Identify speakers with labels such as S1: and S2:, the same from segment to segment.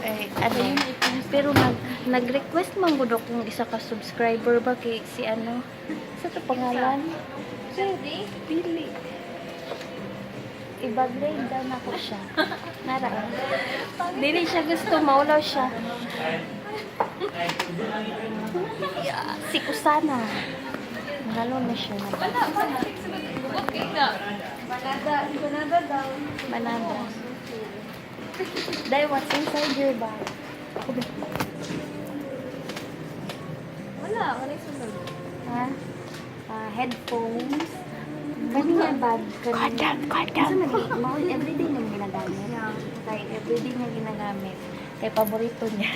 S1: Ay, ano, pero nag-request man gud akong isa ka subscriber ba kay si ano, sa to pangalan? Pili. I-grade down ako siya. Nara. Dili siya gusto, maulaw siya. Si Kusana. Nalo na siya.
S2: Okay na. Banada daw.
S1: Banana. Dai, what's inside your bag? Ako ba?
S2: Wala sunod.
S1: Ha? Headphones. Kanina bag. Kadang. Kasi everyday niya ginagamit. Kay everyday niya ginagamit. Kay paborito niya.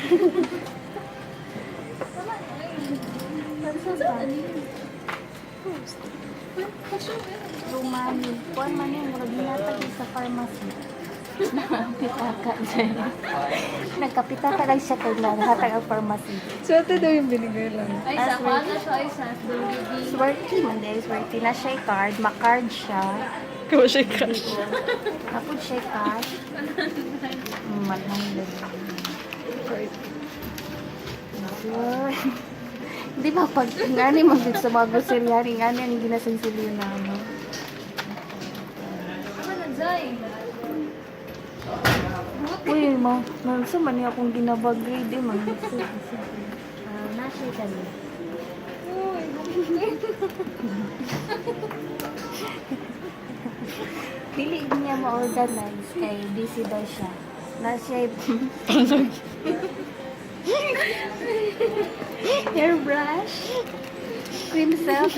S1: Lumani. Kuan man yung murag ginatag sa pharmacy. Nakapitaka dyan. Nagkapitaka lang siya kay naghatag ang pharmacy.
S3: So, ito daw yung binigay lang.
S2: Ay, sa kuha na siya, ay sa DVD.
S1: Swerte man dahil swerte na siya card. Ma-card siya.
S3: Kawa siya cash.
S1: Tapos siya cash. Malhanggan. Hindi ba pag ngani magdit sa mga groceryari ngani ang ginasensilyo na ano.
S2: Ano na, Zay?
S1: Uy, nasa man niya akong ginabag-grade eh, man. Nasa kami. Dili niya ma-organize kay busy daw siya. Nasa hairbrush, cream self,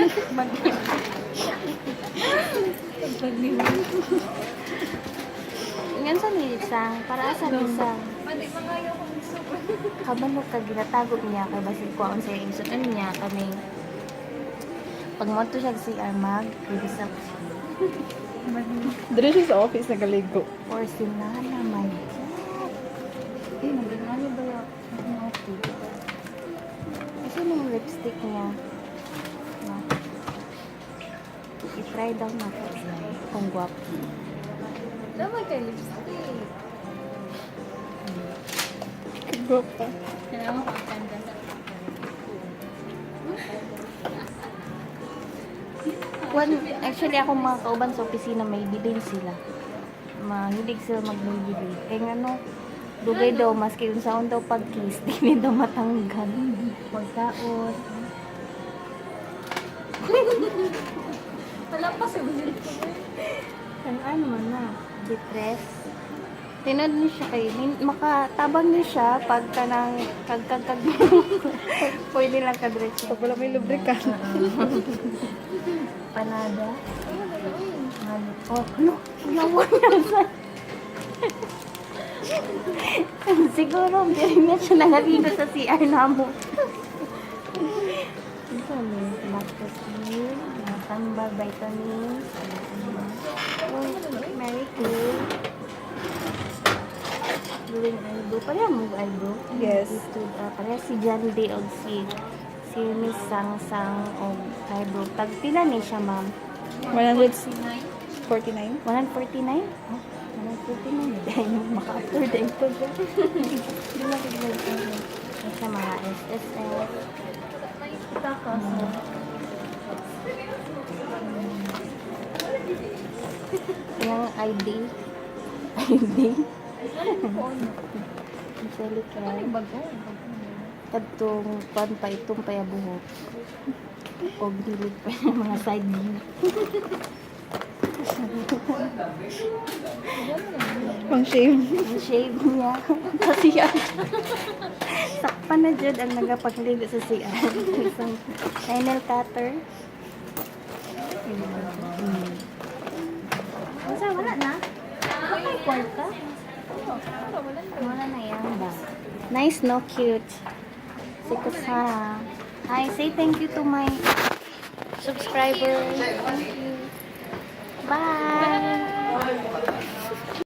S1: Ingan sa nisang, para sa nisang.
S2: Pwede mangayaw ko ng soup.
S1: Kabalo ka ginatago niya kay basin ko ang sa insutan niya kami. Pag mo to siya si Armag, cream self.
S3: Dito siya sa office, nagaligo.
S1: Or sila naman. Eh, nagingano ba yung outfit? Kasi yung lipstick niya. No? I-try daw natin kung guwapo.
S2: Dapat kay lipstick.
S3: Go pa.
S2: Kailangan mo pagkanda sa
S1: Actually, ako mga kauban sa opisina, may bilin sila. Mahilig sila magbili. Kaya nga no, dugay daw, maski yung sound daw pag-kiss, di daw matanggal. Pagkaon.
S2: Wala pa si Willie.
S1: Ano man na, depress. Tinod niya siya kay, makatabang niya siya pagka nang kagkagkag pwede lang kadretso.
S3: Pag wala may lubricant.
S1: Panada. Oh, ano? Yawan yan sa... Siguro, hindi na siya nangaligo sa CR namo. Ito na, lactose, matambal, vitamins. Mary Kay. Doing eyebrow. Pareha mo eyebrow?
S3: Yes.
S1: Pareha si John Day o si Miss Sang Sang o eyebrow. Tagpila ni siya, ma'am.
S3: 149?
S1: 149? Oh, 149. Dahil yung maka-afford na ito dyan. Hindi na tignan ito. Ay sa mga SSF.
S2: Takas.
S1: Yung ID. ID. Ang silicone.
S2: Bago.
S1: Kadtong pan pa itong payabuhok. O gilid pa yung mga side view.
S3: Pang shame.
S1: Ang shave niya. Sa CR. Sakpan na dyan ang nagapagligo sa CR. Isang nail cutter. Wala na? May kwarta? Wala na yan ba? Nice, no? Cute. Si Kusana. Hi, say thank you to my subscribers. Thank you. Bye!